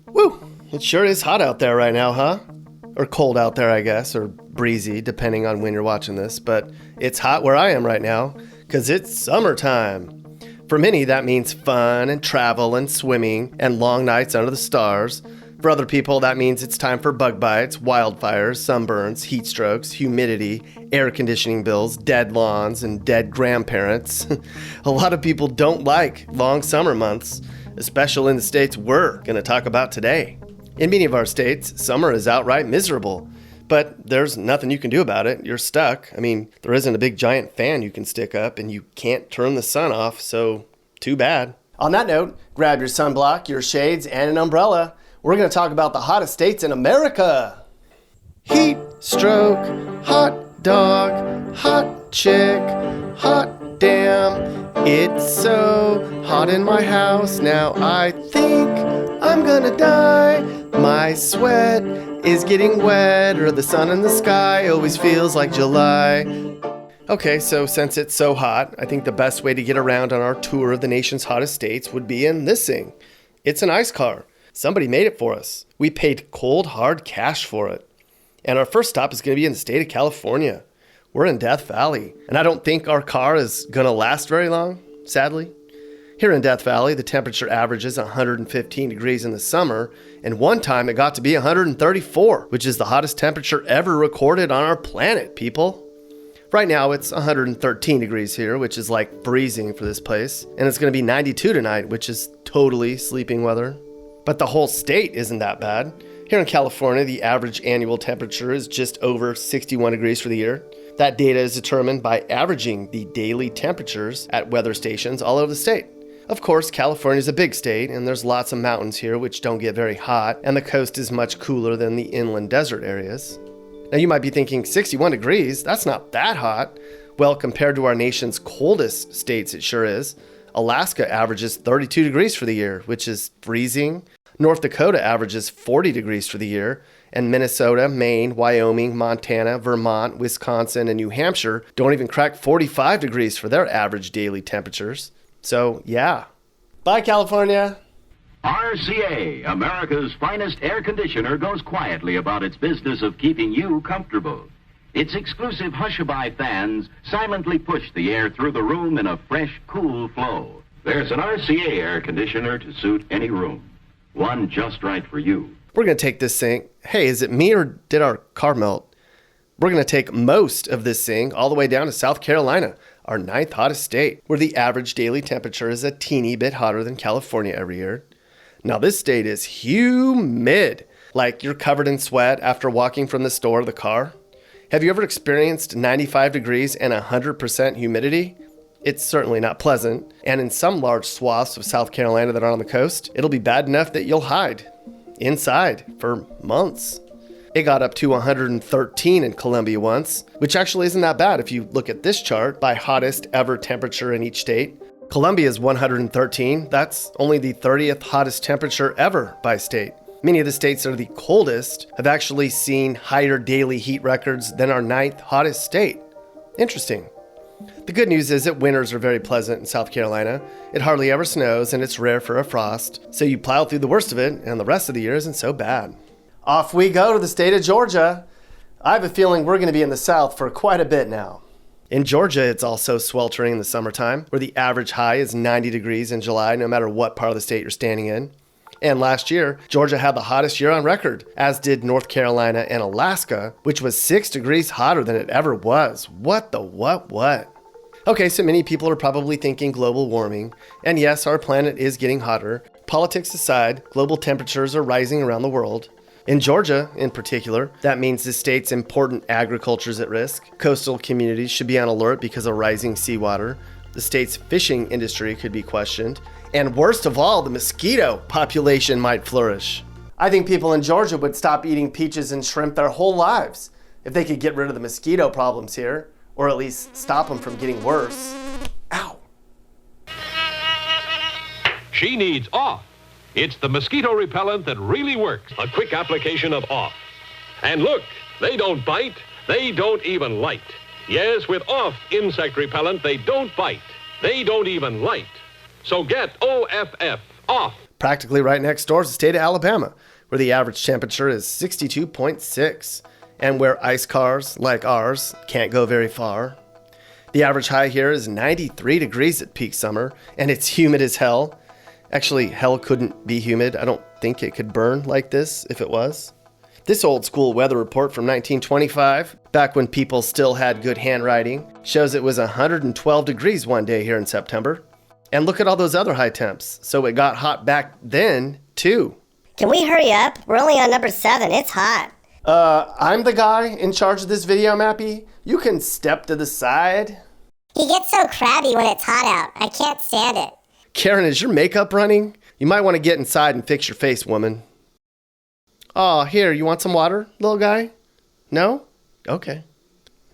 Woo! It sure is hot out there right now, huh? Or cold out there, I guess, or breezy, depending on when you're watching this. But it's hot where I am right now, because it's summertime. For many, that means fun and travel and swimming and long nights under the stars. For other people, that means it's time for bug bites, wildfires, sunburns, heat strokes, humidity, air conditioning bills, dead lawns, and dead grandparents. A lot of people don't like long summer months, especially in the states we're going to talk about today. In many of our states, summer is outright miserable, but there's nothing you can do about it. You're stuck. I mean, there isn't a big giant fan you can stick up, and you can't turn the sun off, so too bad. On that note, grab your sunblock, your shades, and an umbrella. We're going to talk about the hottest states in America. Heat stroke, hot dog, hot chick, hot damn. It's so hot in my house now, I think I'm gonna die. My sweat is getting wetter. The sun in the sky always feels like July. Okay, so since it's so hot, I think the best way to get around on our tour of the nation's hottest states would be in this thing. It's an ice car. Somebody made it for us. We paid cold, hard cash for it. And our first stop is going to be in the state of California. We're in Death Valley, and I don't think our car is going to last very long, sadly. Here in Death Valley, the temperature averages 115 degrees in the summer, and one time it got to be 134, which is the hottest temperature ever recorded on our planet, people. Right now, it's 113 degrees here, which is like freezing for this place, and it's going to be 92 tonight, which is totally sleeping weather. But the whole state isn't that bad. Here in California, the average annual temperature is just over 61 degrees for the year. That data is determined by averaging the daily temperatures at weather stations all over the state. Of course, California is a big state, and there's lots of mountains here which don't get very hot, and the coast is much cooler than the inland desert areas. Now you might be thinking, 61 degrees? That's not that hot. Well, compared to our nation's coldest states, it sure is. Alaska averages 32 degrees for the year, which is freezing. North Dakota averages 40 degrees for the year, and Minnesota, Maine, Wyoming, Montana, Vermont, Wisconsin, and New Hampshire don't even crack 45 degrees for their average daily temperatures. So, yeah. Bye, California. RCA, America's finest air conditioner, goes quietly about its business of keeping you comfortable. Its exclusive Hushabye fans silently push the air through the room in a fresh, cool flow. There's an RCA air conditioner to suit any room. One just right for you. We're going to take this thing. Hey, is it me or did our car melt? We're going to take most of this thing all the way down to South Carolina, our 9th hottest state, where the average daily temperature is a teeny bit hotter than California every year. Now, this state is humid, like you're covered in sweat after walking from the store to the car. Have you ever experienced 95 degrees and 100% humidity? It's certainly not pleasant, and in some large swaths of South Carolina that are on the coast, it'll be bad enough that you'll hide inside for months. It got up to 113 in Columbia once, which actually isn't that bad if you look at this chart by hottest ever temperature in each state. Columbia's 113, that's only the 30th hottest temperature ever by state. Many of the states that are the coldest have actually seen higher daily heat records than our 9th hottest state. Interesting. The good news is that winters are very pleasant in South Carolina. It hardly ever snows, and it's rare for a frost, so you plow through the worst of it, and the rest of the year isn't so bad. Off we go to the state of Georgia. I have a feeling we're going to be in the South for quite a bit now. In Georgia, it's also sweltering in the summertime, where the average high is 90 degrees in July, no matter what part of the state you're standing in. And last year, Georgia had the hottest year on record, as did North Carolina and Alaska, which was 6 degrees hotter than it ever was. What? Okay, so many people are probably thinking global warming, and yes, our planet is getting hotter. Politics aside, global temperatures are rising around the world. In Georgia, in particular, that means the state's important agriculture is at risk. Coastal communities should be on alert because of rising seawater. The state's fishing industry could be questioned. And worst of all, the mosquito population might flourish. I think people in Georgia would stop eating peaches and shrimp their whole lives if they could get rid of the mosquito problems here, or at least stop them from getting worse. Ow. She needs Off. It's the mosquito repellent that really works. A quick application of Off. And look, they don't bite, they don't even light. Yes, with Off insect repellent, they don't bite, they don't even light. So get OFF, Off. Practically right next door is the state of Alabama, where the average temperature is 62.6, and where ice cars, like ours, can't go very far. The average high here is 93 degrees at peak summer, and it's humid as hell. Actually, hell couldn't be humid. I don't think it could burn like this if it was. This old school weather report from 1925, back when people still had good handwriting, shows it was 112 degrees one day here in September. And look at all those other high temps. So it got hot back then, too. Can we hurry up? We're only on number 7. It's hot. I'm the guy in charge of this video, Mappy. You can step to the side. He gets so crabby when it's hot out. I can't stand it. Karen, is your makeup running? You might want to get inside and fix your face, woman. Oh, here, you want some water, little guy? No? Okay.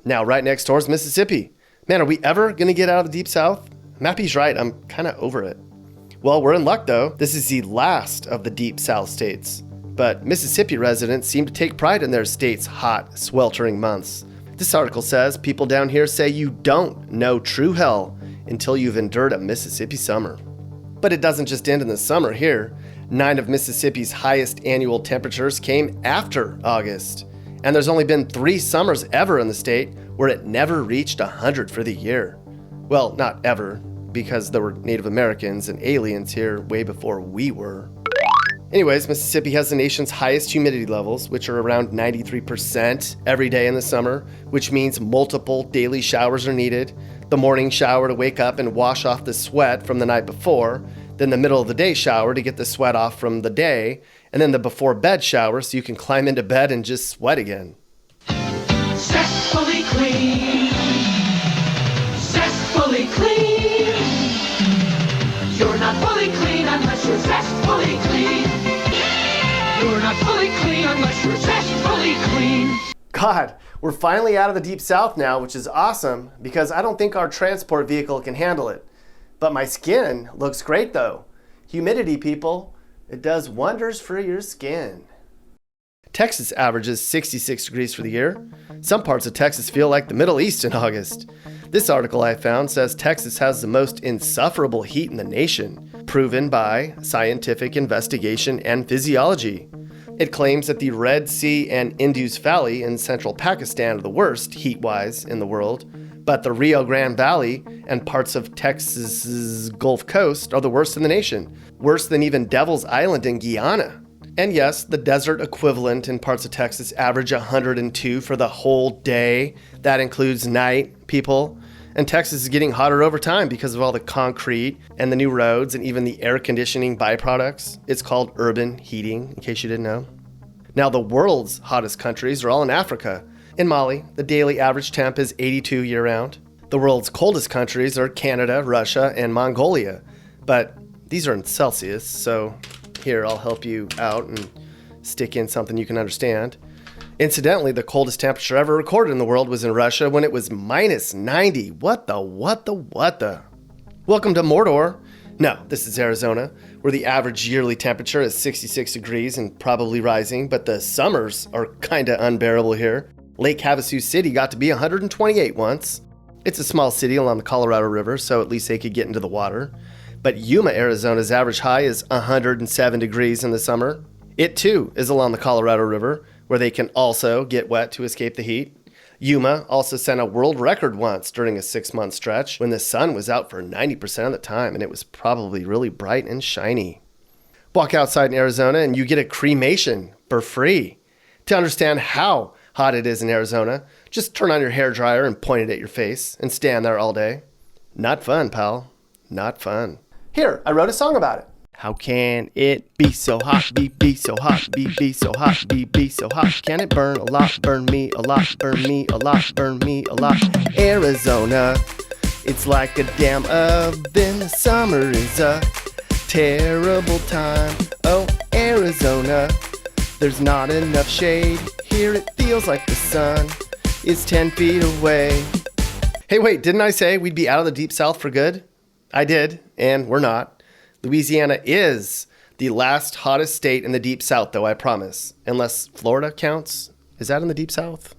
Now, right next door is Mississippi. Man, are we ever going to get out of the Deep South? Mappy's right, I'm kind of over it. Well, we're in luck, though. This is the last of the Deep South states. But Mississippi residents seem to take pride in their state's hot, sweltering months. This article says people down here say you don't know true hell until you've endured a Mississippi summer. But it doesn't just end in the summer here. 9 of Mississippi's highest annual temperatures came after August. And there's only been 3 summers ever in the state where it never reached 100 for the year. Well, not ever, because there were Native Americans and aliens here way before we were. Anyways, Mississippi has the nation's highest humidity levels, which are around 93% every day in the summer, which means multiple daily showers are needed. The morning shower to wake up and wash off the sweat from the night before, then the middle of the day shower to get the sweat off from the day, and then the before bed shower so you can climb into bed and just sweat again. Zestfully clean. Zestfully clean. You're not fully clean unless you're zestfully clean. You're not fully clean unless you're zestfully clean. God, we're finally out of the Deep South now, which is awesome because I don't think our transport vehicle can handle it. But my skin looks great though. Humidity, people, it does wonders for your skin. Texas averages 66 degrees for the year. Some parts of Texas feel like the Middle East in August. This article I found says Texas has the most insufferable heat in the nation, proven by scientific investigation and physiology. It claims that the Red Sea and Indus Valley in central Pakistan are the worst, heat-wise, in the world, but the Rio Grande Valley and parts of Texas's Gulf Coast are the worst in the nation, worse than even Devil's Island in Guyana. And yes, the desert equivalent in parts of Texas average 102 for the whole day. That includes night, people. And Texas is getting hotter over time because of all the concrete and the new roads and even the air conditioning byproducts. It's called urban heating, in case you didn't know. Now, the world's hottest countries are all in Africa. In Mali, the daily average temp is 82 year-round. The world's coldest countries are Canada, Russia, and Mongolia. But these are in Celsius, so here, I'll help you out and stick in something you can understand. Incidentally, the coldest temperature ever recorded in the world was in Russia when it was minus 90. What the? Welcome to Mordor. No, this is Arizona, where the average yearly temperature is 66 degrees and probably rising, but the summers are kinda unbearable here. Lake Havasu City got to be 128 once. It's a small city along the Colorado River, so at least they could get into the water. But Yuma, Arizona's average high is 107 degrees in the summer. It too is along the Colorado River, where they can also get wet to escape the heat. Yuma also set a world record once during a 6-month stretch when the sun was out for 90% of the time and it was probably really bright and shiny. Walk outside in Arizona and you get a cremation for free. To understand how hot it is in Arizona, just turn on your hairdryer and point it at your face and stand there all day. Not fun, pal. Not fun. Here, I wrote a song about it. How can it be so hot, be so hot, be so hot, be so hot? Can it burn a lot, burn me a lot, burn me a lot, burn me a lot? Arizona, it's like a damn oven. Summer is a terrible time. Oh, Arizona, there's not enough shade. Here it feels like the sun is 10 feet away. Hey, wait, didn't I say we'd be out of the Deep South for good? I did, and we're not. Louisiana is the last hottest state in the Deep South, though, I promise. Unless Florida counts. Is that in the Deep South?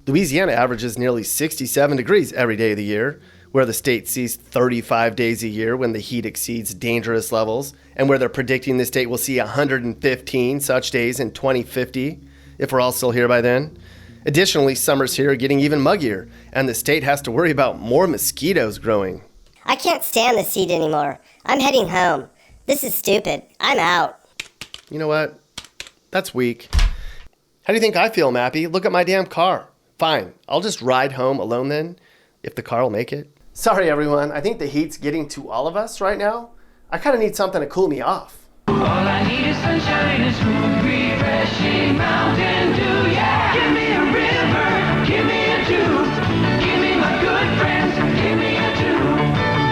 Louisiana averages nearly 67 degrees every day of the year, where the state sees 35 days a year when the heat exceeds dangerous levels, and where they're predicting the state will see 115 such days in 2050, if we're all still here by then. Additionally, summers here are getting even muggier, and the state has to worry about more mosquitoes growing. I can't stand this heat anymore. I'm heading home. This is stupid. I'm out. You know what? That's weak. How do you think I feel, Mappy? Look at my damn car. Fine, I'll just ride home alone then, if the car will make it. Sorry everyone, I think the heat's getting to all of us right now. I kind of need something to cool me off. All I need is sunshine and smooth, refreshing Mountain Dew, yeah! Give me a river, give me a dew, give me my good friends, give me a dew,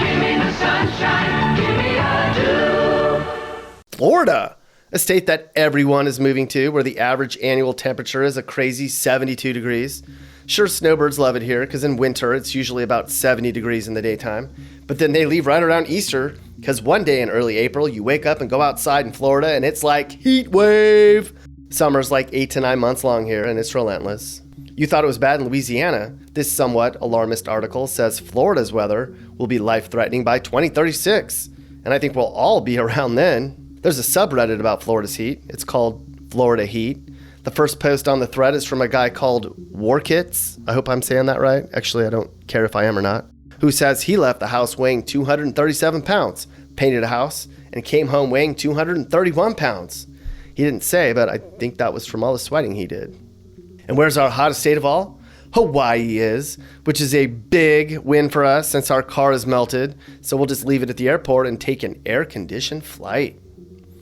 give me the sunshine, give me a dew. Florida, a state that everyone is moving to, where the average annual temperature is a crazy 72 degrees. Sure, snowbirds love it here, because in winter it's usually about 70 degrees in the daytime. But then they leave right around Easter, because one day in early April, you wake up and go outside in Florida, and it's like heat wave. Summer's like 8 to 9 months long here, and it's relentless. You thought it was bad in Louisiana. This somewhat alarmist article says Florida's weather will be life-threatening by 2036. And I think we'll all be around then. There's a subreddit about Florida's heat. It's called Florida Heat. The first post on the thread is from a guy called Warkits. I hope I'm saying that right. Actually, I don't care if I am or not. Who says he left the house weighing 237 pounds, painted a house, and came home weighing 231 pounds. He didn't say, but I think that was from all the sweating he did. And where's our hottest state of all? Hawaii is, which is a big win for us since our car is melted. So we'll just leave it at the airport and take an air-conditioned flight.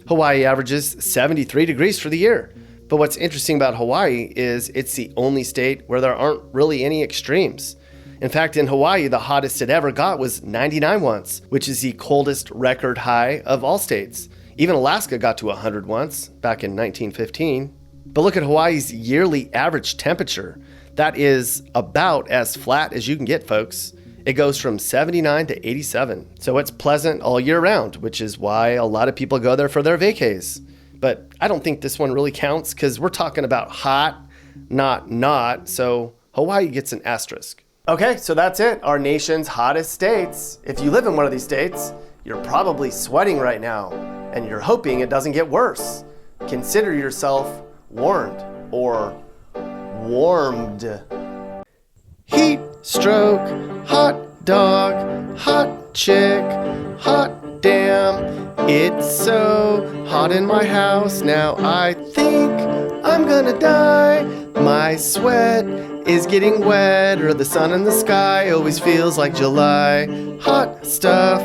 Hawaii averages 73 degrees for the year. But what's interesting about Hawaii is it's the only state where there aren't really any extremes. In fact, in Hawaii, the hottest it ever got was 99 once, which is the coldest record high of all states. Even Alaska got to 100 once, back in 1915. But look at Hawaii's yearly average temperature. That is about as flat as you can get, folks. It goes from 79 to 87. So it's pleasant all year round, which is why a lot of people go there for their vacays. But I don't think this one really counts because we're talking about hot, not. So Hawaii gets an asterisk. Okay, so that's it. Our nation's hottest states. If you live in one of these states, you're probably sweating right now, and you're hoping it doesn't get worse. Consider yourself warned or warmed. Heat stroke, hot dog, hot chick, hot damn. It's so hot in my house now, I think I'm gonna die. My sweat is getting wetter, the sun in the sky always feels like July. Hot stuff,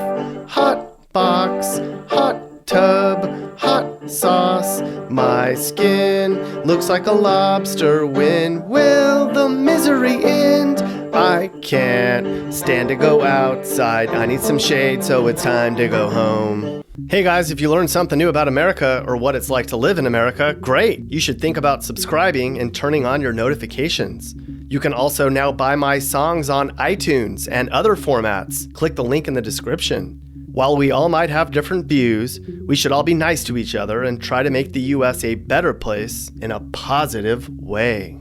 hot box, hot tub, hot sauce. My skin looks like a lobster. When will the misery end? I can't stand to go outside. I need some shade, so it's time to go home. Hey guys, if you learned something new about America or what it's like to live in America, great! You should think about subscribing and turning on your notifications. You can also now buy my songs on iTunes and other formats. Click the link in the description. While we all might have different views, we should all be nice to each other and try to make the US a better place in a positive way.